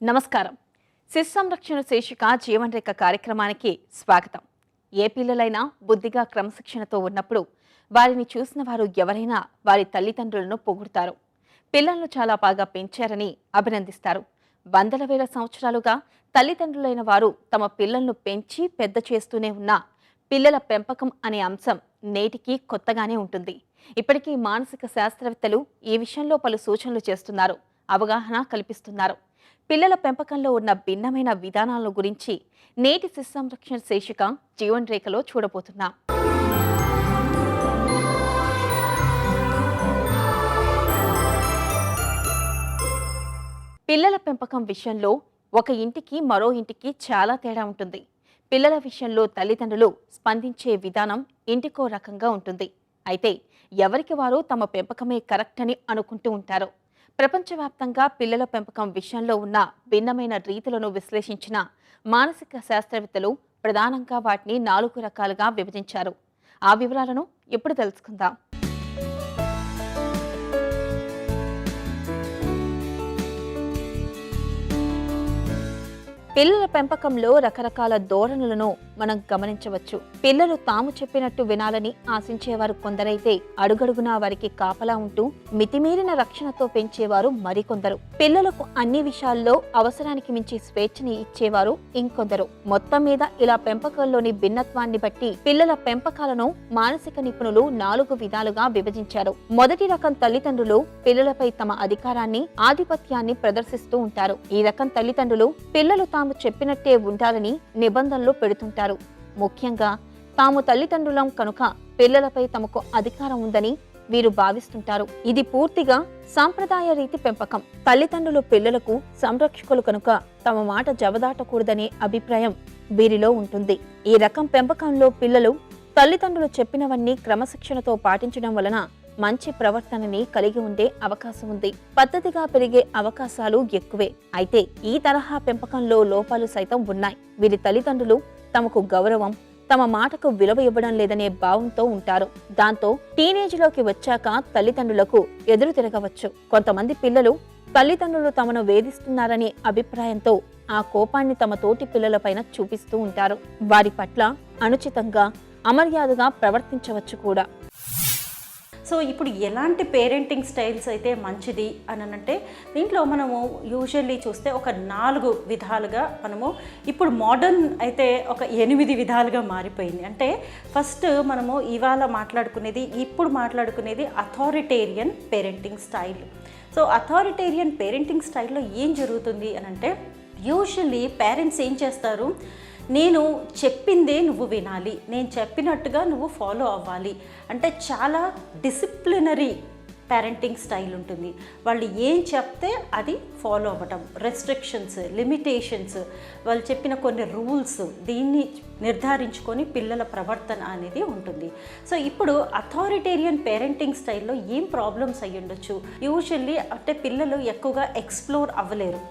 నమస్కారం. శిశు సంరక్షణ శీర్షిక జీవన్ రేఖ కార్యక్రమానికి స్వాగతం. ఏ పిల్లలైనా బుద్ధిగా క్రమశిక్షణతో ఉన్నప్పుడు వారిని చూసిన వారు ఎవరైనా వారి తల్లిదండ్రులను పొగుడుతారు. పిల్లలను చాలా బాగా పెంచారని అభినందిస్తారు. వందల వేల సంవత్సరాలుగా తల్లిదండ్రులైన వారు తమ పిల్లలను పెంచి పెద్ద చేస్తూనే ఉన్న పిల్లల పెంపకం అనే అంశం నేటికి కొత్తగానే ఉంటుంది. ఇప్పటికీ మానసిక శాస్త్రవేత్తలు ఈ విషయంలో పలు సూచనలు చేస్తున్నారు, అవగాహన కల్పిస్తున్నారు. పిల్లల పెంపకంలో ఉన్న భిన్నమైన విధానాల గురించి నేటి శిశు సంరక్షణ శీర్షిక జీవన్ రేఖలో చూడబోతున్నాం. పిల్లల పెంపకం విషయంలో ఒక ఇంటికి మరో ఇంటికి చాలా తేడా ఉంటుంది. పిల్లల విషయంలో తల్లిదండ్రులు స్పందించే విధానం ఇంటికో రకంగా ఉంటుంది. అయితే ఎవరికి వారు తమ పెంపకమే కరెక్ట్ అని అనుకుంటూ ఉంటారు. ప్రపంచవ్యాప్తంగా పిల్లల పెంపకం విషయంలో ఉన్న భిన్నమైన రీతులను విశ్లేషించిన మానసిక శాస్త్రవేత్తలు ప్రధానంగా వాటిని 4 రకాలుగా విభజించారు. ఆ వివరాలను ఇప్పుడు తెలుసుకుందాం. పిల్లల పెంపకంలో రకరకాల ధోరణులను మనం గమనించవచ్చు. పిల్లలు తాము చెప్పినట్టు వినాలని ఆశించేవారు కొందరైతే అడుగడుగునా వారికి కాపలా ఉంటూ మితిమీరిన రక్షణతో పెంచేవారు మరికొందరు. పిల్లలకు అన్ని విషయాల్లో అవసరానికి మించి స్వేచ్ఛని ఇచ్చేవారు ఇంకొందరు. మొత్తం మీద ఇలా పెంపకంలోని భిన్నత్వాన్ని బట్టి పిల్లల పెంపకాలను మానసిక నిపుణులు 4 విధాలుగా విభజించారు. మొదటి రకం తల్లిదండ్రులు పిల్లలపై తమ అధికారాన్ని, ఆధిపత్యాన్ని ప్రదర్శిస్తూ ఉంటారు. ఈ రకం తల్లిదండ్రులు పిల్లలు తాము చెప్పినట్టే ఉండాలని నిబంధనలు పెడుతుంటారు. ముఖ్యంగా తాము తల్లిదండ్రులం కనుక పిల్లలపై తమకు అధికారం ఉందని వీరు భావిస్తుంటారు. ఇది పూర్తిగా సాంప్రదాయ రీతి పెంపకం. తల్లిదండ్రులు పిల్లలకు సంరక్షకులు కనుక తమ మాట జవదాటకూడదనే అభిప్రాయం వీరిలో ఉంటుంది. ఈ రకం పెంపకంలో పిల్లలు తల్లిదండ్రులు చెప్పినవన్నీ క్రమశిక్షణతో పాటించడం వలన మంచి ప్రవర్తనని కలిగి ఉండే అవకాశం ఉంది. పద్ధతిగా పెరిగే అవకాశాలు ఎక్కువే. అయితే ఈ తరహా పెంపకంలో లోపాలు సైతం ఉన్నాయి. వీరి తల్లిదండ్రులు తమకు గౌరవం, తమ మాటకు విలువ ఇవ్వడం లేదనే భావంతో ఉంటారు. దాంతో టీనేజ్లోకి వచ్చాక తల్లిదండ్రులకు ఎదురు తిరగవచ్చు. కొంతమంది పిల్లలు తల్లిదండ్రులు తమను వేధిస్తున్నారనే అభిప్రాయంతో ఆ కోపాన్ని తమ తోటి పిల్లలపైన చూపిస్తూ ఉంటారు. వారి పట్ల అనుచితంగా, అమర్యాదగా ప్రవర్తించవచ్చు కూడా. సో ఇప్పుడు ఎలాంటి పేరెంటింగ్ స్టైల్స్ అయితే మంచిది అని అంటే దీంట్లో మనము యూజువల్లీ చూస్తే ఒక 4 విధాలుగా మనము ఇప్పుడు మోడర్న్ అయితే ఒక 8 విధాలుగా మారిపోయింది. అంటే ఫస్ట్ మనము ఇవాళ ఇప్పుడు మాట్లాడుకునేది authoritarian parenting style. So authoritarian parenting స్టైల్లో ఏం జరుగుతుంది అని అంటే యూజువల్లీ పేరెంట్స్ ఏం చేస్తారు, నేను చెప్పిందే నువ్వు వినాలి, నేను చెప్పినట్టుగా నువ్వు ఫాలో అవ్వాలి అంటే చాలా డిసిప్లినరీ పేరెంటింగ్ స్టైల్ ఉంటుంది. వాళ్ళు ఏం చెప్తే అది ఫాలో అవ్వటం, రెస్ట్రిక్షన్స్, లిమిటేషన్స్, వాళ్ళు చెప్పిన కొన్ని రూల్స్, దీన్ని నిర్ధారించుకొని పిల్లల ప్రవర్తన అనేది ఉంటుంది. సో ఇప్పుడు అథారిటేరియన్ పేరెంటింగ్ స్టైల్లో ఏం ప్రాబ్లమ్స్ అయ్యి ఉండొచ్చు? యూజువల్లీ అంటే పిల్లలు ఎక్కువగా ఎక్స్ప్లోర్ అవ్వలేరు.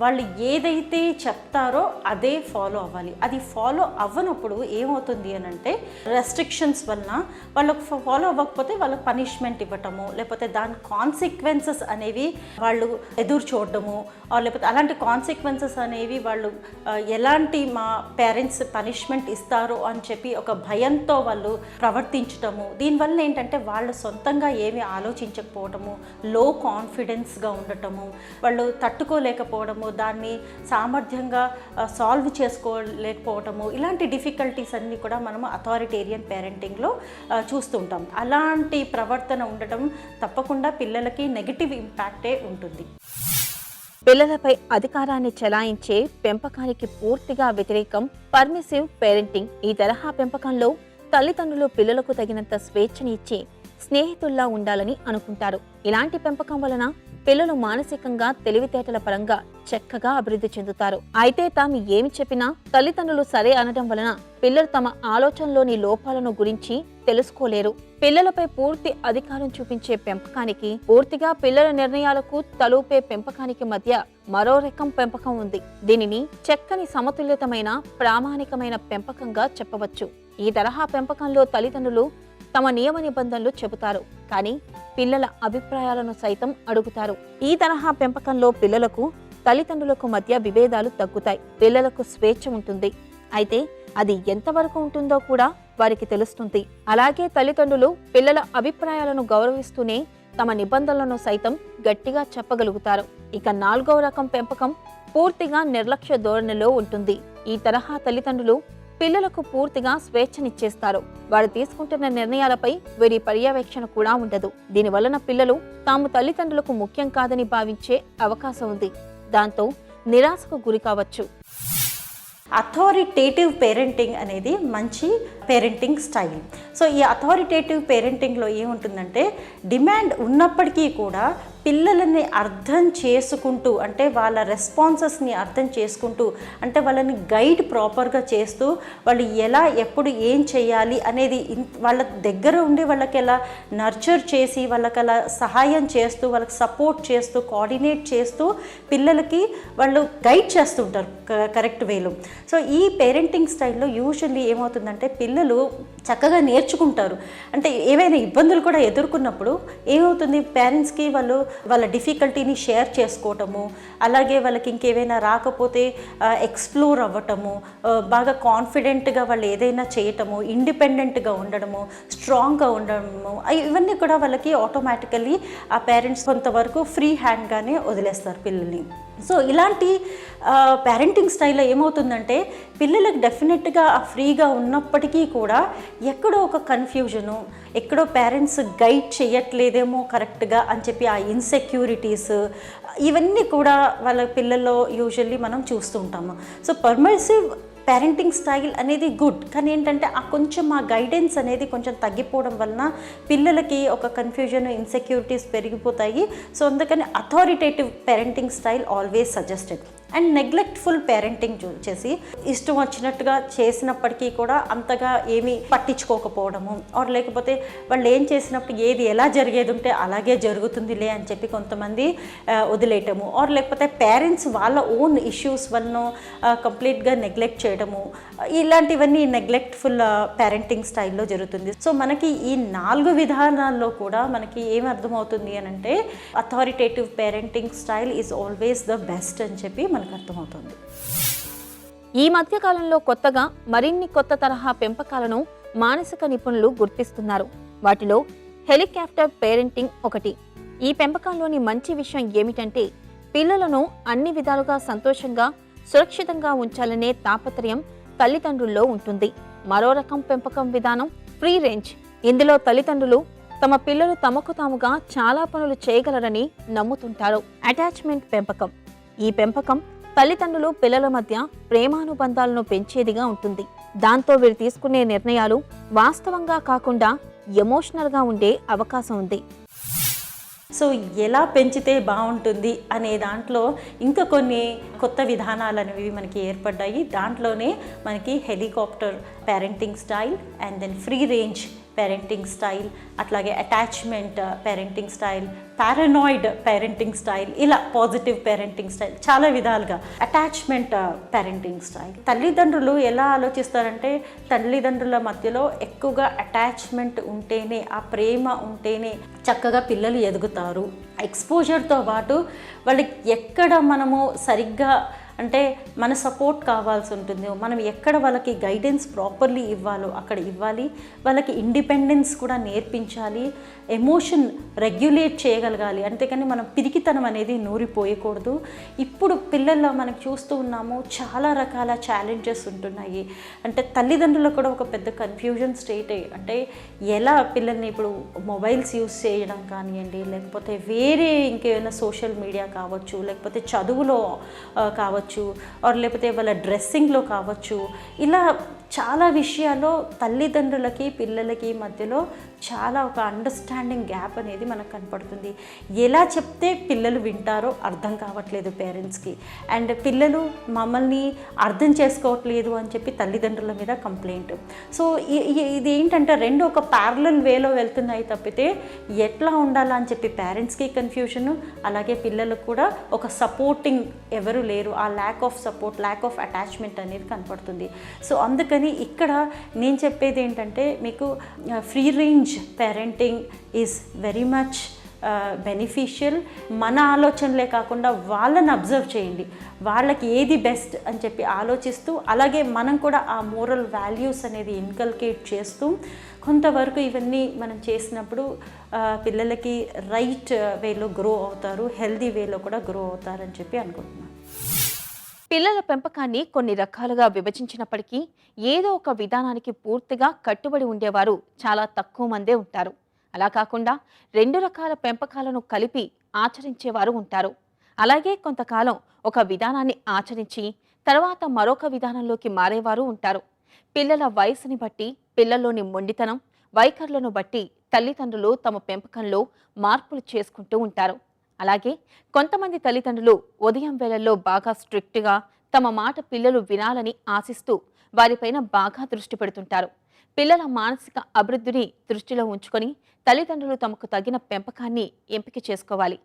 వాళ్ళు ఏదైతే చెప్తారో అదే ఫాలో అవ్వాలి. అది ఫాలో అవ్వనప్పుడు ఏమవుతుంది అని అంటే రెస్ట్రిక్షన్స్ వలన వాళ్ళకు ఫాలో అవ్వకపోతే వాళ్ళకి పనిష్మెంట్ ఇవ్వటము, లేకపోతే దాని కాన్సిక్వెన్సెస్ అనేవి వాళ్ళు ఎదురు చూడటము, లేకపోతే అలాంటి కాన్సిక్వెన్సెస్ అనేవి వాళ్ళు ఎలాంటి మా పేరెంట్స్ పనిష్మెంట్ ఇస్తారో అని చెప్పి ఒక భయంతో వాళ్ళు ప్రవర్తించటము. దీనివల్ల ఏంటంటే వాళ్ళు సొంతంగా ఏమీ ఆలోచించకపోవటము, లో కాన్ఫిడెన్స్గా ఉండటము, వాళ్ళు తట్టుకోలేకపోవడము, దాన్ని సామర్థ్యంగా సాల్వ్ చేసుకోలేకపోవటము, ఇలాంటి డిఫికల్టీస్ అన్నీ కూడా మనము అథారిటేరియన్ పేరెంటింగ్లో చూస్తుంటాం. అలాంటి ప్రవర్తన ఉండటం తప్పకుండా పిల్లలకి నెగిటివ్ ఇంపాక్టే ఉంటుంది. పిల్లలపై అధికారాన్ని చెలాయించే పెంపకానికి పూర్తిగా వ్యతిరేకం పర్మిసివ్ పేరెంటింగ్. ఈ తరహా పెంపకంలో తల్లిదండ్రులు పిల్లలకు తగినంత స్వేచ్ఛని ఇచ్చి స్నేహితుల్లా ఉండాలని అనుకుంటారు. ఇలాంటి పెంపకం వలన పిల్లలు మానసికంగా, తెలివితేటల పరంగా చక్కగా అభివృద్ధి చెందుతారు. అయితే తాము ఏమి చెప్పినా తల్లిదండ్రులు సరే అనడం వలన పిల్లలు తమ ఆలోచనలోని లోపాలను గురించి తెలుసుకోలేరు. పిల్లలపై పూర్తి అధికారం చూపించే పెంపకానికి, పూర్తిగా పిల్లల నిర్ణయాలకు తలూపే పెంపకానికి మధ్య మరో రకం పెంపకం ఉంది. దీనిని చక్కని సమతుల్యతమైన, ప్రామాణికమైన పెంపకంగా చెప్పవచ్చు. ఈ తరహా పెంపకంలో తల్లిదండ్రులు తమ నియమ నిబంధనలు చెబుతారు, కానీ పిల్లల అభిప్రాయాలను సైతం అడుగుతారు. ఈ తరహా పెంపకంలో పిల్లలకు తల్లిదండ్రులకు మధ్య విభేదాలు తగ్గుతాయి, పిల్లలకు స్వేచ్ఛ ఉంటుంది. అయితే అది ఎంతవరకు ఉంటుందో కూడా వారికి తెలుస్తుంది. అలాగే తల్లిదండ్రులు పిల్లల అభిప్రాయాలను గౌరవిస్తూనే తమ నిబంధనలను సైతం గట్టిగా చెప్పగలుగుతారు. ఇక 4వ రకం పెంపకం పూర్తిగా నిర్లక్ష్య ధోరణిలో ఉంటుంది. ఈ తరహా తల్లిదండ్రులు పిల్లలకు పూర్తిగా స్వేచ్ఛనిచ్చేస్తారు. వారు తీసుకుంటున్న నిర్ణయాలపై వీరి పర్యవేక్షణ కూడా ఉండదు. దీనివలన పిల్లలు తాము తల్లిదండ్రులకు ముఖ్యం కాదని భావించే అవకాశం ఉంది. దాంతో నిరాశకు గురి కావచ్చు. అథారిటేటివ్ పేరెంటింగ్ అనేది మంచి పేరెంటింగ్ స్టైల్. సో ఈ అథారిటేటివ్ పేరెంటింగ్లో ఏముంటుందంటే డిమాండ్ ఉన్నప్పటికీ కూడా పిల్లలని అర్థం చేసుకుంటూ, అంటే వాళ్ళ రెస్పాన్సెస్ని అర్థం చేసుకుంటూ, అంటే వాళ్ళని గైడ్ ప్రాపర్గా చేస్తూ వాళ్ళు ఎలా ఎప్పుడు ఏం చేయాలి అనేది వాళ్ళ దగ్గర ఉండి వాళ్ళకి ఎలా నర్చర్ చేసి వాళ్ళకి అలా సహాయం చేస్తూ వాళ్ళకి సపోర్ట్ చేస్తూ కోఆర్డినేట్ చేస్తూ పిల్లలకి వాళ్ళు గైడ్ చేస్తుంటారు కరెక్ట్ వేలో. సో ఈ పేరెంటింగ్ స్టైల్లో యూజువల్లీ ఏమవుతుందంటే పిల్లలు చక్కగా నేర్చుకుంటారు. అంటే ఏవైనా ఇబ్బందులు కూడా ఎదుర్కొన్నప్పుడు ఏమవుతుంది, పేరెంట్స్కి వాళ్ళ డిఫికల్టీని షేర్ చేసుకోవటము, అలాగే వాళ్ళకి ఇంకేమైనా రాకపోతే ఎక్స్ప్లోర్ అవ్వటము, బాగా కాన్ఫిడెంట్గా వాళ్ళు ఏదైనా చేయటము, ఇండిపెండెంట్గా ఉండడము, స్ట్రాంగ్గా ఉండడము, ఇవన్నీ కూడా వాళ్ళకి ఆటోమేటికల్లీ ఆ పేరెంట్స్ కొంతవరకు ఫ్రీ హ్యాండ్గానే వదిలేస్తారు పిల్లల్ని. సో ఇలాంటి పేరెంటింగ్ స్టైల్లో ఏమవుతుందంటే పిల్లలకు డెఫినెట్గా ఫ్రీగా ఉన్నప్పటికీ కూడా ఎక్కడో ఒక కన్ఫ్యూజను, ఎక్కడో పేరెంట్స్ గైడ్ చేయట్లేదేమో కరెక్ట్గా అని చెప్పి ఆ ఇన్సెక్యూరిటీస్ ఇవన్నీ కూడా వాళ్ళ పిల్లల్లో యూజువల్లీ మనం చూస్తూ ఉంటాము. సో పర్మిసివ్ పేరెంటింగ్ స్టైల్ అనేది గుడ్, కానీ ఏంటంటే కొంచెం ఆ గైడెన్స్ అనేది కొంచెం తగ్గిపోవడం వలన పిల్లలకి ఒక కన్ఫ్యూజన్, ఇన్సెక్యూరిటీస్ పెరిగిపోతాయి. సో అందుకని authoritative parenting style always suggested. And neglectful parenting చేసి ఇష్టం వచ్చినట్టుగా చేసినప్పటికీ కూడా అంతగా ఏమీ పట్టించుకోకపోవడము, ఆర్ లేకపోతే వాళ్ళు ఏం చేసినప్పుడు ఏది ఎలా జరిగేది ఉంటే అలాగే జరుగుతుందిలే అని చెప్పి కొంతమంది వదిలేయటము, ఆర్ లేకపోతే పేరెంట్స్ వాళ్ళ ఓన్ ఇష్యూస్ వల్ల కంప్లీట్గా నెగ్లెక్ట్ చేయడము, ఇలాంటివన్నీ నెగ్లెక్ట్ఫుల్ పేరెంటింగ్ స్టైల్లో జరుగుతుంది. సో మనకి ఈ 4 విధానాల్లో కూడా మనకి ఏమి అర్థమవుతుంది అని అంటే authoritative parenting style is always the best అని చెప్పి మనకు అర్థమవుతుంది. ఈ మధ్య కాలంలో కొత్తగా మరిన్ని కొత్త తరహా పెంపకాలను మానసిక నిపుణులు గుర్తిస్తున్నారు. వాటిలో హెలికాప్టర్ పేరెంటింగ్ ఒకటి. ఈ పెంపకంలోని మంచి విషయం ఏమిటంటే పిల్లలను అన్ని విధాలుగా సంతోషంగా, సురక్షితంగా ఉంచాలనే తాపత్రయం తల్లిదండ్రుల్లో ఉంటుంది. మరో రకం పెంపకం విధానం ఫ్రీ రేంజ్. ఇందులో తల్లిదండ్రులు తమ పిల్లలు తమకు తాముగా చాలా పనులు చేయగలరని నమ్ముతుంటారు. అటాచ్మెంట్ పెంపకం. ఈ పెంపకం తల్లిదండ్రులు పిల్లల మధ్య ప్రేమానుబంధాలను పెంచేదిగా ఉంటుంది. దాంతో వీరు తీసుకునే నిర్ణయాలు వాస్తవంగా కాకుండా ఎమోషనల్గా ఉండే అవకాశం ఉంది. సో ఎలా పెంచితే బాగుంటుంది అనే దాంట్లో ఇంకా కొన్ని కొత్త విధానాలు అనేవి మనకి ఏర్పడ్డాయి. దాంట్లోనే మనకి helicopter parenting style, and then free range parenting style, అట్లాగే attachment parenting style, paranoid parenting style, ఇలా పాజిటివ్ పేరెంటింగ్ స్టైల్ చాలా విధాలుగా. అటాచ్మెంట్ పేరెంటింగ్ స్టైల్ తల్లిదండ్రులు ఎలా ఆలోచిస్తారంటే తల్లిదండ్రుల మధ్యలో ఎక్కువగా అటాచ్మెంట్ ఉంటేనే, ఆ ప్రేమ ఉంటేనే చక్కగా పిల్లలు ఎదుగుతారు. ఎక్స్పోజర్తో పాటు వాళ్ళకి ఎక్కడ మనము సరిగ్గా అంటే మన సపోర్ట్ కావాల్సి ఉంటుంది, మనం ఎక్కడ వాళ్ళకి గైడెన్స్ ప్రాపర్లీ ఇవ్వాలో అక్కడ ఇవ్వాలి, వాళ్ళకి ఇండిపెండెన్స్ కూడా నేర్పించాలి, ఎమోషన్ రెగ్యులేట్ చేయగలగాలి. అంతేకాని మనం పిరికితనం అనేది నూరిపోయకూడదు. ఇప్పుడు పిల్లల్లో మనకు చూస్తూ ఉన్నాము చాలా రకాల ఛాలెంజెస్ ఉంటున్నాయి. అంటే తల్లిదండ్రులకు కూడా ఒక పెద్ద కన్ఫ్యూజన్ స్టేట్. అంటే ఎలా పిల్లల్ని ఇప్పుడు మొబైల్స్ యూస్ చేయడం కానివ్వండి, లేకపోతే వేరే ఇంకేమైనా సోషల్ మీడియా కావచ్చు, లేకపోతే చదువులో కావచ్చు, ఆర్ లేకపోతే వాళ్ళ డ్రెస్సింగ్లో కావచ్చు, ఇలా చాలా విషయాల్లో తల్లిదండ్రులకి పిల్లలకి మధ్యలో చాలా ఒక అండర్స్టాండింగ్ గ్యాప్ అనేది మనకు కనపడుతుంది. ఎలా చెప్తే పిల్లలు వింటారో అర్థం కావట్లేదు పేరెంట్స్కి, అండ్ పిల్లలు మమ్మల్ని అర్థం చేసుకోవట్లేదు అని చెప్పి తల్లిదండ్రుల మీద కంప్లైంట్. సో ఇది ఏంటంటే రెండు ఒక ప్యారలల్ వేలో వెళ్తున్నాయి తప్పితే ఎట్లా ఉండాలని చెప్పి పేరెంట్స్కి కన్ఫ్యూజను, అలాగే పిల్లలకు కూడా ఒక సపోర్టింగ్ ఎవరు లేరు. ఆ lack of support, lack of attachment అనేది కనపడుతుంది. సో అందుకని ఇక్కడ నేను చెప్పేది ఏంటంటే మీకు free range parenting is very much beneficial. మన ఆలోచనలే కాకుండా వాళ్ళని అబ్జర్వ్ చేయండి, వాళ్ళకి ఏది బెస్ట్ అని చెప్పి ఆలోచిస్తూ, అలాగే మనం కూడా ఆ మోరల్ వాల్యూస్ అనేది ఇన్కల్కేట్ చేస్తూ కొంతవరకు ఇవన్నీ మనం చేసినప్పుడు పిల్లలకి రైట్ వేలో గ్రో అవుతారు, హెల్దీ వేలో కూడా గ్రో అవుతారని చెప్పి అనుకుంటున్నాను. పిల్లల పెంపకాన్ని కొన్ని రకాలుగా విభజించినప్పటికీ ఏదో ఒక విధానానికి పూర్తిగా కట్టుబడి ఉండేవారు చాలా తక్కువ మందే ఉంటారు. అలా కాకుండా 2 రకాల పెంపకాలను కలిపి ఆచరించేవారు ఉంటారు. అలాగే కొంతకాలం ఒక విధానాన్ని ఆచరించి తర్వాత మరొక విధానంలోకి మారేవారు ఉంటారు. పిల్లల వయసుని బట్టి, పిల్లల్లోని మొండితనం, వైఖరులను బట్టి తల్లిదండ్రులు తమ పెంపకంలో మార్పులు చేసుకుంటూ ఉంటారు. అలాగే కొంతమంది తల్లిదండ్రులు ఉదయం వేళల్లో బాగా స్ట్రిక్ట్గా తమ మాట పిల్లలు వినాలని ఆశిస్తూ వారిపైన బాగా దృష్టి పెడుతుంటారు. పిల్లల మానసిక అభివృద్ధిని దృష్టిలో ఉంచుకొని తల్లిదండ్రులు తమకు తగిన పెంపకాన్ని ఎంపిక చేసుకోవాలి.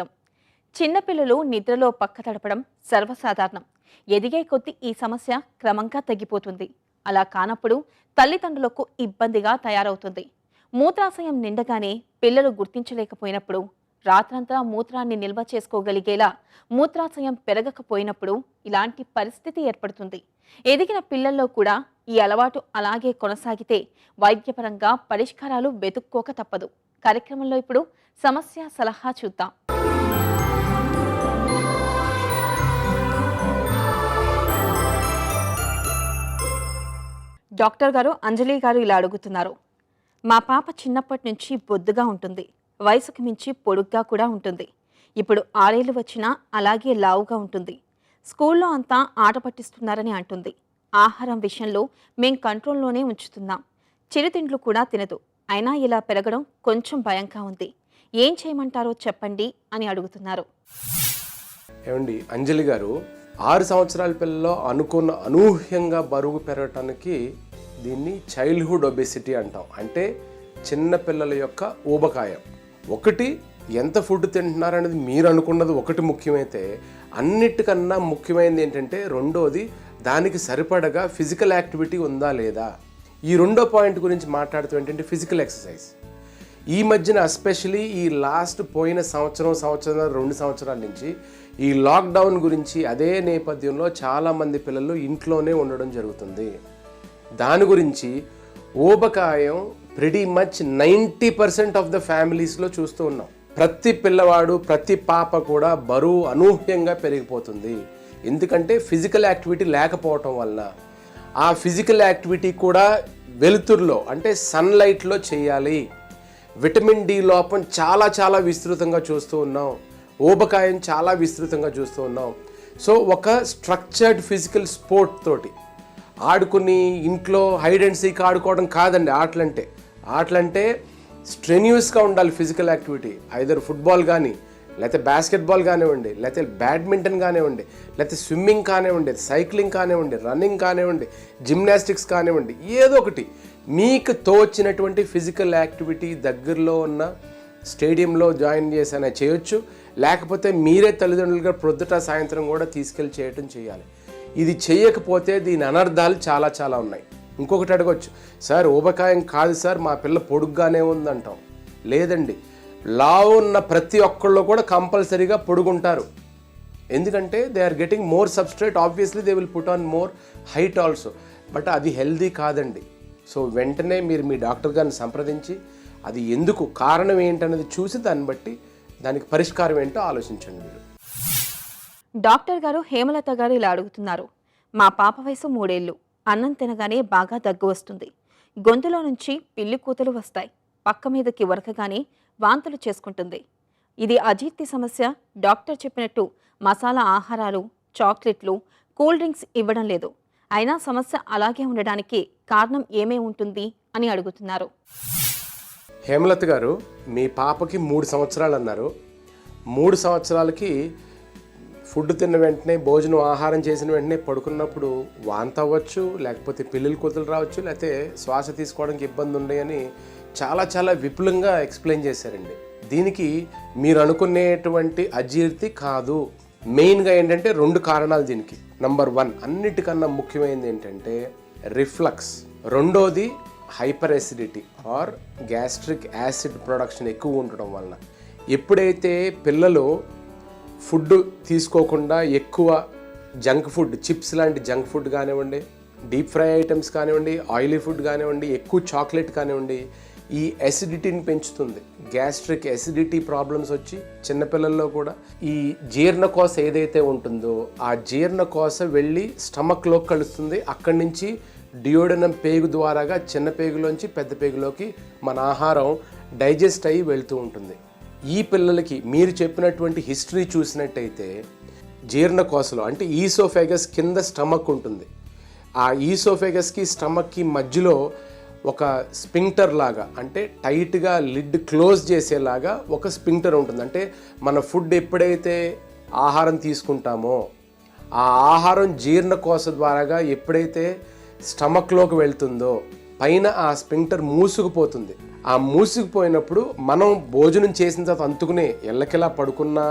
చిన్నపిల్లలు నిద్రలో పక్క తడపడం సర్వసాధారణం. ఎదిగే కొద్దీ ఈ సమస్య క్రమంగా తగ్గిపోతుంది. అలా కానప్పుడు తల్లిదండ్రులకు ఇబ్బందిగా తయారవుతుంది. మూత్రాశయం నిండగానే పిల్లలు గుర్తించలేకపోయినప్పుడు, రాత్రంతా మూత్రాన్ని నిల్వ చేసుకోగలిగేలా మూత్రాశయం పెరగకపోయినప్పుడు ఇలాంటి పరిస్థితి ఏర్పడుతుంది. ఎదిగిన పిల్లల్లో కూడా ఈ అలవాటు అలాగే కొనసాగితే వైద్యపరంగా పరిష్కారాలు వెతుక్కోక తప్పదు. కార్యక్రమంలో ఇప్పుడు సమస్య సలహా చూద్దాం. డాక్టర్ గారు, అంజలి గారు ఇలా అడుగుతున్నారు. మా పాప చిన్నప్పటి నుంచి బొద్దుగా ఉంటుంది, వయసుకు మించి పొడుగ్గా కూడా ఉంటుంది. ఇప్పుడు 6 ఏళ్ళు వచ్చినా అలాగే లావుగా ఉంటుంది. స్కూల్లో అంతా ఆట పట్టిస్తున్నారని అంటుంది. ఆహారం విషయంలో మేం కంట్రోల్లోనే ఉంచుతున్నాం. చిరుతిండ్లు కూడా తినదు. అయినా ఇలా పెరగడం కొంచెం భయంగా ఉంది. ఏం చేయమంటారో చెప్పండి అని అడుగుతున్నారు. ఏమండి అంజలి గారు, 6 సంవత్సరాల పిల్లలో అనూహ్యంగా బరువు పెరగటానికి దీన్ని చైల్డ్హుడ్ ఒబెసిటీ అంటాం. అంటే చిన్న పిల్లల యొక్క ఊబకాయం. ఒకటి, ఎంత ఫుడ్ తింటున్నారనేది మీరు అనుకున్నది ఒకటి ముఖ్యమైతే, అన్నిటికన్నా ముఖ్యమైనది ఏంటంటే రెండోది, దానికి సరిపడగా ఫిజికల్ యాక్టివిటీ ఉందా లేదా. ఈ రెండో పాయింట్ గురించి మాట్లాడుతూ ఏంటంటే ఫిజికల్ ఎక్సర్సైజ్. ఈ మధ్యన ఎస్పెషలీ ఈ లాస్ట్ పోయిన సంవత్సరం 2 సంవత్సరాల నుంచి ఈ లాక్డౌన్ గురించి అదే నేపథ్యంలో చాలామంది పిల్లలు ఇంట్లోనే ఉండడం జరుగుతుంది. దాని గురించి ఊబకాయం ప్రిటీ మచ్ 90% ఆఫ్ ద ఫ్యామిలీస్లో చూస్తూ ఉన్నాం. ప్రతి పిల్లవాడు, ప్రతి పాప కూడా బరువు అనూహ్యంగా పెరిగిపోతుంది. ఎందుకంటే ఫిజికల్ యాక్టివిటీ లేకపోవటం వలన. ఆ ఫిజికల్ యాక్టివిటీ కూడా వెలుతురులో అంటే సన్లైట్లో చేయాలి. విటమిన్ డి లోపం చాలా విస్తృతంగా చూస్తూ ఉన్నాం. ఊబకాయం చాలా విస్తృతంగా చూస్తూ ఉన్నాం. సో ఒక స్ట్రక్చర్డ్ ఫిజికల్ స్పోర్ట్ తోటి ఆడుకుని ఇంట్లో హైడ్ అండ్ సీక్ ఆడుకోవడం కాదండి ఆటలంటే స్ట్రెన్యూస్గా ఉండాలి ఫిజికల్ యాక్టివిటీ. ఐదర్ ఫుట్బాల్ కానీ, లేకపోతే బాస్కెట్బాల్ కానివ్వండి, లేకపోతే బ్యాడ్మింటన్ కానివ్వండి, లేకపోతే స్విమ్మింగ్ కానివ్వండి, సైక్లింగ్ కానివ్వండి, రన్నింగ్ కానివ్వండి, జిమ్నాస్టిక్స్ కానివ్వండి, ఏదో ఒకటి మీకు తోచినటువంటి ఫిజికల్ యాక్టివిటీ దగ్గరలో ఉన్న స్టేడియంలో జాయిన్ చేసైనా చేయొచ్చు. లేకపోతే మీరే తల్లిదండ్రులుగా ప్రొద్దుట సాయంత్రం కూడా తీసుకెళ్ళి చేయటం చేయాలి. ఇది చేయకపోతే దీని అనర్థాలు చాలా ఉన్నాయి. ఇంకొకటి అడగొచ్చు, సార్ ఊబకాయం కాదు సార్, మా పిల్ల పొడుగ్గానే ఉందంటాం. లేదండి, లావు ఉన్న ప్రతి ఒక్కళ్ళు కూడా కంపల్సరీగా పొడుగుంటారు. ఎందుకంటే they are getting more substrate, obviously they will put on more height also. But అది హెల్దీ కాదండి. సో వెంటనే మీరు మీ డాక్టర్ గారిని సంప్రదించి అది ఎందుకు, కారణం ఏంటనేది చూసి దాన్ని బట్టి దానికి పరిష్కారం ఏంటో ఆలోచించండి మీరు. డాక్టర్ గారు, హేమలత గారు ఇలా అడుగుతున్నారు. మా పాప వయసు 3 ఏళ్ళు. అన్నం తినగానే బాగా దగ్గు వస్తుంది. గొంతులో నుంచి పిల్లి కూతలు వస్తాయి. పక్క మీదకి వరకగానే వాంతులు చేసుకుంటుంది. ఇది అజీర్తి సమస్య. డాక్టర్ చెప్పినట్టు మసాలా ఆహారాలు, చాక్లెట్లు, కూల్ డ్రింక్స్ ఇవ్వడం లేదు. అయినా సమస్య అలాగే ఉండడానికి కారణం ఏమై ఉంటుంది అని అడుగుతున్నారు. హేమలత గారు, మీ పాపకి 3 సంవత్సరాలు అన్నారు. 3 సంవత్సరాలకి ఫుడ్ తిన్న వెంటనే, భోజనం ఆహారం చేసిన వెంటనే పడుకున్నప్పుడు వాంతి అవ్వచ్చు, లేకపోతే పిల్లలు కూతులు రావచ్చు, లేకపోతే శ్వాస తీసుకోవడానికి ఇబ్బంది ఉన్నాయని చాలా విపులంగా ఎక్స్ప్లెయిన్ చేశారండి. దీనికి మీరు అనుకునేటువంటి అజీర్తి కాదు. మెయిన్గా ఏంటంటే 2 కారణాలు దీనికి. నంబర్ 1, అన్నిటికన్నా ముఖ్యమైనది ఏంటంటే రిఫ్లక్స్. రెండోది hyper acidity or gastric acid production ఎక్కువ ఉండడం వలన. ఎప్పుడైతే పిల్లలు ఫుడ్ తీసుకోకుండా ఎక్కువ జంక్ ఫుడ్, చిప్స్ లాంటి జంక్ ఫుడ్ కానివ్వండి, డీప్ ఫ్రై ఐటమ్స్ కానివ్వండి, ఆయిలీ ఫుడ్ కానివ్వండి, ఎక్కువ చాక్లెట్ కానివ్వండి, ఈ ఎసిడిటీని పెంచుతుంది. గ్యాస్ట్రిక్ ఎసిడిటీ ప్రాబ్లమ్స్ వచ్చి చిన్నపిల్లల్లో కూడా ఈ జీర్ణకోశ ఏదైతే ఉంటుందో ఆ జీర్ణకోశ వెళ్ళి స్టమక్లో కలుస్తుంది. అక్కడి నుంచి డియోడనం పేగు ద్వారాగా చిన్న పేగులోంచి పెద్ద పేగులోకి మన ఆహారం డైజెస్ట్ అయ్యి వెళ్తూ ఉంటుంది. ఈ పిల్లలకి మీరు చెప్పినటువంటి హిస్టరీ చూసినట్టయితే జీర్ణకోశలో అంటే ఈసోఫేగస్ కింద స్టమక్ ఉంటుంది. ఆ ఈసోఫేగస్కి స్టమక్కి మధ్యలో ఒక స్పింక్టర్ లాగా, అంటే టైట్గా లిడ్ క్లోజ్ చేసేలాగా ఒక స్పింక్టర్ ఉంటుంది. అంటే మన ఫుడ్ ఎప్పుడైతే ఆహారం తీసుకుంటామో ఆ ఆహారం జీర్ణకోశ ద్వారాగా ఎప్పుడైతే స్టమక్లోకి వెళ్తుందో పైన ఆ స్పింక్టర్ మూసుకుపోతుంది. ఆ మూసుకుపోయినప్పుడు మనం భోజనం చేసిన తర్వాత అంతుకునే ఎల్లకిలా పడుకున్నా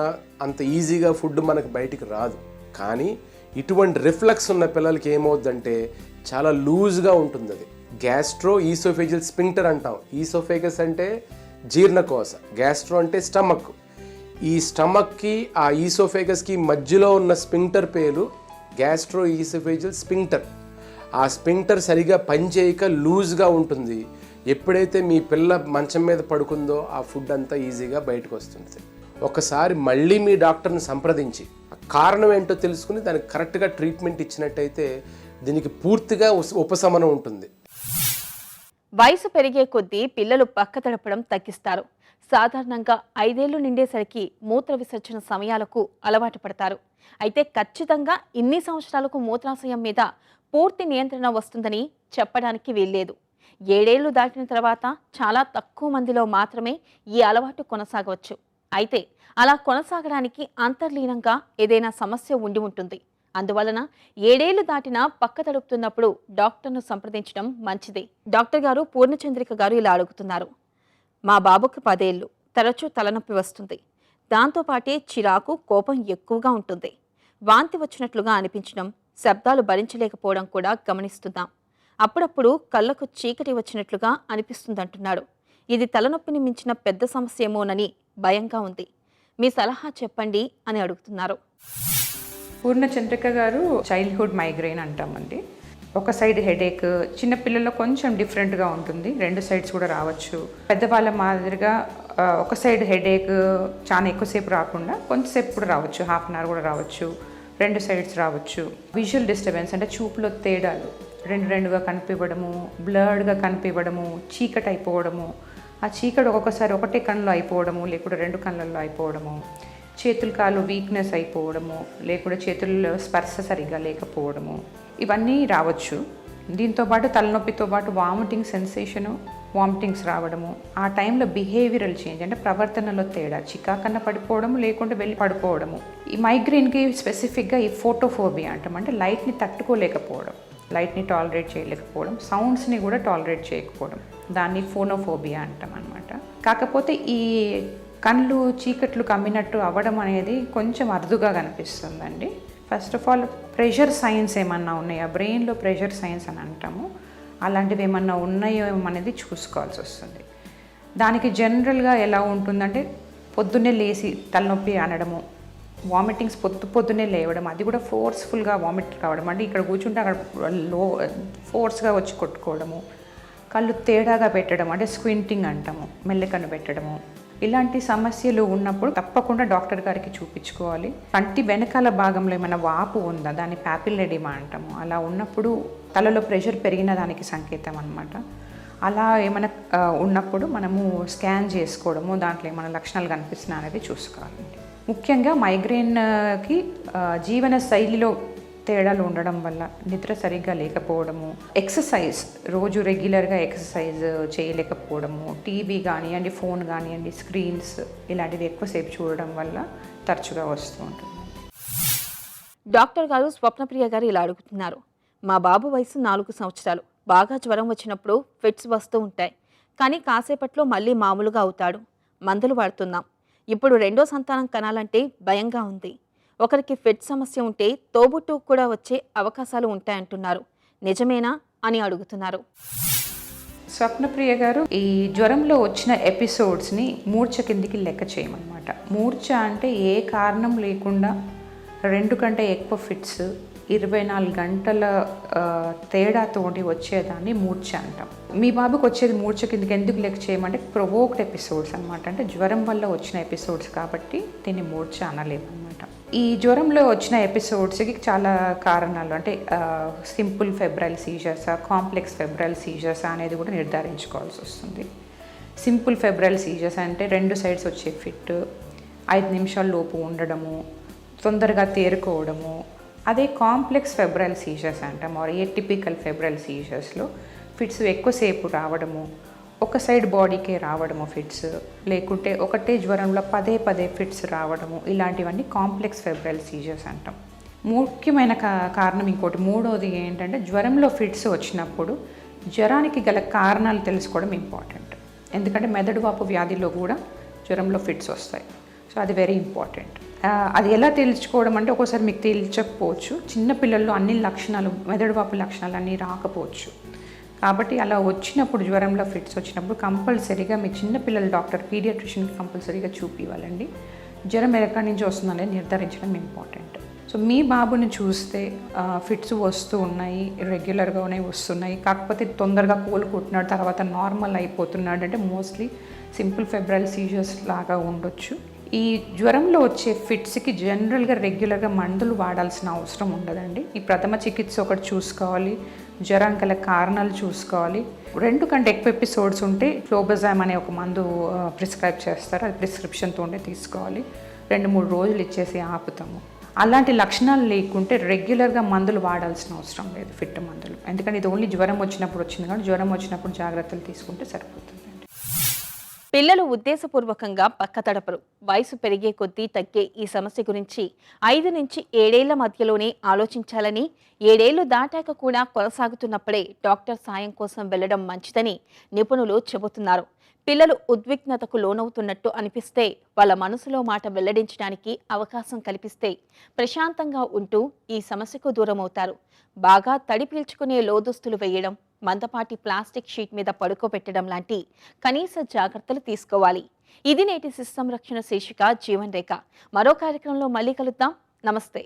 అంత ఈజీగా ఫుడ్ మనకు బయటికి రాదు. కానీ ఇటువంటి రిఫ్లక్స్ ఉన్న పిల్లలకి ఏమవుద్దంటే చాలా లూజ్గా ఉంటుంది. అది గ్యాస్ట్రో ఈసోఫేజియల్ స్పింక్టర్ అంటాం. ఈసోఫేగస్ అంటే జీర్ణకోశ, గ్యాస్ట్రో అంటే స్టమక్. ఈ స్టమక్కి ఆ ఈసోఫేగస్కి మధ్యలో ఉన్న స్పింక్టర్ పేరు గ్యాస్ట్రో ఈసోఫేజియల్ స్పింక్టర్. ఆ స్పింక్టర్ సరిగా పనిచేయక లూజ్గా ఉంటుంది. ఎప్పుడైతే మీ పిల్ల మంచం మీద పడుకుందో ఆ ఫుడ్ అంతా ఈజీగా బయటకు వస్తుంది. ఒకసారి మళ్ళీ మీ డాక్టర్ని సంప్రదించి కారణం ఏంటో తెలుసుకుని దానికి కరెక్ట్గా ట్రీట్మెంట్ ఇచ్చినట్టయితే దీనికి పూర్తిగా ఉపశమనం ఉంటుంది. వయసు పెరిగే కొద్దీ పిల్లలు పక్క తడపడం తగ్గిస్తారు. సాధారణంగా 5 ఏళ్లు నిండేసరికి మూత్ర విసర్జన సమయాలకు అలవాటు పడతారు. అయితే ఖచ్చితంగా ఇన్ని సంవత్సరాలకు మూత్రాశయం మీద పూర్తి నియంత్రణ వస్తుందని చెప్పడానికి వీల్లేదు. 7 ఏళ్లు దాటిన తర్వాత చాలా తక్కువ మందిలో మాత్రమే ఈ అలవాటు కొనసాగవచ్చు. అయితే అలా కొనసాగడానికి అంతర్లీనంగా ఏదైనా సమస్య ఉండి ఉంటుంది. అందువలన 7 ఏళ్లు దాటినా పక్క తడుపుతున్నప్పుడు డాక్టర్ను సంప్రదించడం మంచిది. డాక్టర్ గారు పూర్ణచంద్రిక గారు ఇలా అడుగుతున్నారు. మా బాబుకి 10 ఏళ్లు, తరచూ తలనొప్పి వస్తుంది. దాంతోపాటే చిరాకు, కోపం ఎక్కువగా ఉంటుంది. వాంతి వచ్చినట్లుగా అనిపించడం, శబ్దాలు భరించలేకపోవడం కూడా గమనిస్తున్నాం. అప్పుడప్పుడు కళ్ళకు చీకటి వచ్చినట్లుగా అనిపిస్తుందంటున్నాడు. ఇది తలనొప్పిని మించిన పెద్ద సమస్య ఏమోనని భయంగా ఉంది. మీ సలహా చెప్పండి అని అడుగుతున్నారు. పూర్ణచంద్రిక గారు చైల్డ్హుడ్ మైగ్రెయిన్ అంటామండి. ఒక సైడ్ హెడేక్, చిన్నపిల్లల్లో కొంచెం డిఫరెంట్గా ఉంటుంది, 2 సైడ్స్ కూడా రావచ్చు. పెద్దవాళ్ళ మాదిరిగా ఒక సైడ్ హెడేక్ చాలా ఎక్కువసేపు రాకుండా కొంచెంసేపు కూడా రావచ్చు, హాఫ్ అన్ అవర్ కూడా రావచ్చు, 2 సైడ్స్ రావచ్చు. విజువల్ డిస్టర్బెన్స్ అంటే చూపులో తేడాలు, రెండుగా కనిపివ్వడము, బ్లర్డ్గా కనిపివ్వడము, చీకటి అయిపోవడము, ఆ చీకటి ఒక్కొక్కసారి ఒకటే కళ్ళలో అయిపోవడము, లేకుంటే 2 కళ్ళల్లో అయిపోవడము, చేతులు కాళ్ళు వీక్నెస్ అయిపోవడము, లేకుంటే చేతుల్లో స్పర్శ సరిగా లేకపోవడము, ఇవన్నీ రావచ్చు. దీంతోపాటు తలనొప్పితో పాటు వామిటింగ్ సెన్సేషను, వామిటింగ్స్ రావడము, ఆ టైంలో బిహేవియరల్ చేంజ్ అంటే ప్రవర్తనలో తేడా, చికాకన్న పడిపోవడము, లేకుంటే వెళ్ళి పడిపోవడము. ఈ మైగ్రేన్కి స్పెసిఫిక్గా ఈ ఫోటోఫోబియా అంటాం. అంటే లైట్ని తట్టుకోలేకపోవడం, లైట్ని టాలరేట్ చేయలేకపోవడం, సౌండ్స్ని కూడా టాలరేట్ చేయకపోవడం, దాన్ని ఫోనోఫోబియా అంటాం అనమాట. కాకపోతే ఈ కళ్ళు చీకట్లు కమ్మినట్టు అవ్వడం అనేది కొంచెం అరుదుగా కనిపిస్తుందండి. First of all pressure science ఏమన్నా ఉన్నాయా, బ్రెయిన్లో ప్రెషర్ సైన్స్ అని అంటాము, అలాంటివి ఏమన్నా ఉన్నాయో అనేది చూసుకోవాల్సి వస్తుంది. దానికి జనరల్గా ఎలా ఉంటుందంటే పొద్దున్నే లేచి తలనొప్పి అనడము, వామిటింగ్స్ పొద్దున్నే లేవడం, అది కూడా ఫోర్స్ఫుల్గా వామిట్ కావడం, అంటే ఇక్కడ కూర్చుంటే అక్కడ ఫోర్స్గా వచ్చి కొట్టుకోవడము, కళ్ళు తేడాగా పెట్టడం అంటే స్క్వింటింగ్ అంటాము, మెల్లకన్ను పెట్టడము, ఇలాంటి సమస్యలు ఉన్నప్పుడు తప్పకుండా డాక్టర్ గారికి చూపించుకోవాలి. కంటి వెనకాల భాగంలో ఏమైనా వాపు ఉందా, దాన్ని పాపిల్లెడిమా అంటాము, అలా ఉన్నప్పుడు తలలో ప్రెషర్ పెరిగిన దానికి సంకేతం అన్నమాట. అలా ఏమైనా ఉన్నప్పుడు మనము స్కాన్ చేసుకోవడము, దాంట్లో ఏమైనా లక్షణాలు కనిపిస్తున్నా అనేది చూసుకోవాలండి. ముఖ్యంగా మైగ్రేన్కి జీవన శైలిలో తేడాలు ఉండడం వల్ల, నిద్ర సరిగ్గా లేకపోవడము, ఎక్సర్సైజ్ రోజు రెగ్యులర్గా ఎక్సర్సైజ్ చేయలేకపోవడము, టీవీ కానివ్వండి, ఫోన్ కానివ్వండి, స్క్రీన్స్ ఇలాంటివి ఎక్కువసేపు చూడడం వల్ల తరచుగా వస్తూ ఉంటుంది. డాక్టర్ గారు స్వప్నప్రియ గారు ఇలా అడుగుతున్నారు. మా బాబు వయసు 4 సంవత్సరాలు. బాగా జ్వరం వచ్చినప్పుడు ఫిట్స్ వస్తూ ఉంటాయి, కానీ కాసేపట్లో మళ్ళీ మామూలుగా అవుతాడు. మందులు వాడుతున్నాం. ఇప్పుడు 2వ సంతానం కనాలంటే భయంగా ఉంది. ఒకరికి ఫిట్ సమస్య ఉంటే తోబుట్టు కూడా వచ్చే అవకాశాలు ఉంటాయంటున్నారు. నిజమేనా అని అడుగుతున్నారు. సో స్వప్నప్రియ గారు, ఈ జ్వరంలో వచ్చిన ఎపిసోడ్స్ని మూర్ఛ కిందికి లెక్క చేయమన్నమాట. మూర్ఛ అంటే ఏ కారణం లేకుండా 2 కంటే ఎక్కువ ఫిట్స్ 24 గంటల తేడాతోటి వచ్చేదాన్ని మూర్ఛ అంటాం. మీ బాబుకి వచ్చేది మూర్ఛ కిందకి ఎందుకు లెక్క చేయమంటే ప్రొవోక్డ్ ఎపిసోడ్స్ అనమాట. అంటే జ్వరం వల్ల వచ్చిన ఎపిసోడ్స్ కాబట్టి దీన్ని మూర్ఛ అనలేమన్నమాట. ఈ జ్వరంలో వచ్చిన ఎపిసోడ్స్కి చాలా కారణాలు, అంటే సింపుల్ ఫెబ్రైల్ సీజర్సా, కాంప్లెక్స్ ఫెబ్రైల్ సీజర్సా అనేది కూడా నిర్ధారించుకోవాల్సి వస్తుంది. సింపుల్ ఫెబ్రైల్ సీజర్స్ అంటే 2 సైడ్స్ వచ్చే ఫిట్ 5 నిమిషాల లోపు ఉండడము, తొందరగా తేరుకోవడము. అదే కాంప్లెక్స్ ఫెబ్రైల్ సీజర్స్ అంటాం, ఆర్ ఏటిపికల్ ఫెబ్రైల్ సీజర్స్లో ఫిట్స్ ఎక్కువసేపు రావడము, ఒక సైడ్ బాడీకే రావడము ఫిట్స్, లేకుంటే ఒకటే జ్వరంలో పదే ఫిట్స్ రావడము, ఇలాంటివన్నీ కాంప్లెక్స్ ఫెబ్రైల్ సీజర్స్ అంటాం. ముఖ్యమైన కారణం ఇంకోటి, మూడోది ఏంటంటే జ్వరంలో ఫిట్స్ వచ్చినప్పుడు జ్వరానికి గల కారణాలు తెలుసుకోవడం ఇంపార్టెంట్. ఎందుకంటే మెదడు వాపు వ్యాధిలో కూడా జ్వరంలో ఫిట్స్ వస్తాయి. సో అది వెరీ ఇంపార్టెంట్. అది ఎలా తెలుసుకోవడం అంటే ఒక్కోసారి మీకు తెలియకపోవచ్చు, చిన్నపిల్లల్లో అన్ని లక్షణాలు, మెదడు వాపు లక్షణాలు అన్నీ రాకపోవచ్చు. కాబట్టి అలా వచ్చినప్పుడు జ్వరంలో ఫిట్స్ వచ్చినప్పుడు కంపల్సరీగా మీ చిన్నపిల్లల డాక్టర్ పీడియాట్రిషియన్కి కంపల్సరీగా చూపివ్వాలండి. జ్వరం ఎక్కడి నుంచి వస్తుందనేది నిర్ధారించడం ఇంపార్టెంట్. సో మీ బాబుని చూస్తే ఫిట్స్ వస్తూ ఉన్నాయి, రెగ్యులర్గానే వస్తున్నాయి, కాకపోతే తొందరగా కోలుకుంటున్నాడు, తర్వాత నార్మల్ అయిపోతున్నాడు అంటే మోస్ట్లీ సింపుల్ ఫెబ్రైల్ సీజర్స్ లాగా ఉండొచ్చు. ఈ జ్వరంలో వచ్చే ఫిట్స్కి జనరల్గా రెగ్యులర్గా మందులు వాడాల్సిన అవసరం ఉండదండి. ఈ ప్రథమ చికిత్స ఒకటి చూసుకోవాలి, జ్వరం గల కారణాలు చూసుకోవాలి. 2 కంటే ఎక్కువ ఎపిసోడ్స్ ఉంటే ఫ్లోబజామ్ అనే ఒక మందు ప్రిస్క్రైబ్ చేస్తారు, అది ప్రిస్క్రిప్షన్తోనే తీసుకోవాలి. 2-3 రోజులు ఇచ్చేసి ఆపుతాము. అలాంటి లక్షణాలు లేకుంటే రెగ్యులర్గా మందులు వాడాల్సిన అవసరం లేదు, ఫిట్ మందులు. ఎందుకంటే ఇది ఓన్లీ జ్వరం వచ్చినప్పుడు వచ్చింది కాబట్టి జ్వరం వచ్చినప్పుడు జాగ్రత్తలు తీసుకుంటే సరిపోతుంది. పిల్లలు ఉద్దేశపూర్వకంగా పక్కతడపరు. వయసు పెరిగే కొద్దీ తగ్గే ఈ సమస్య గురించి 5 నుంచి 7 ఏళ్ల మధ్యలోనే ఆలోచించాలని, 7 ఏళ్లు దాటాక కూడా కొనసాగుతున్నప్పుడే డాక్టర్ సాయం కోసం వెళ్లడం మంచిదని నిపుణులు చెబుతున్నారు. పిల్లలు ఉద్విగ్నతకు లోనవుతున్నట్టు అనిపిస్తే వాళ్ళ మనసులో మాట వెల్లడించడానికి అవకాశం కల్పిస్తే ప్రశాంతంగా ఉంటూ ఈ సమస్యకు దూరమవుతారు. బాగా తడి పీల్చుకునే లోదుస్తులు వేయడం, మందపాటి ప్లాస్టిక్ షీట్ మీద పడుకోబెట్టడం లాంటి కనీస జాగ్రత్తలు తీసుకోవాలి. ఇది నేటి శిశు సంరక్షణ శీర్షిక జీవన్ రేఖ. మరో కార్యక్రమంలో మళ్ళీ కలుద్దాం. నమస్తే.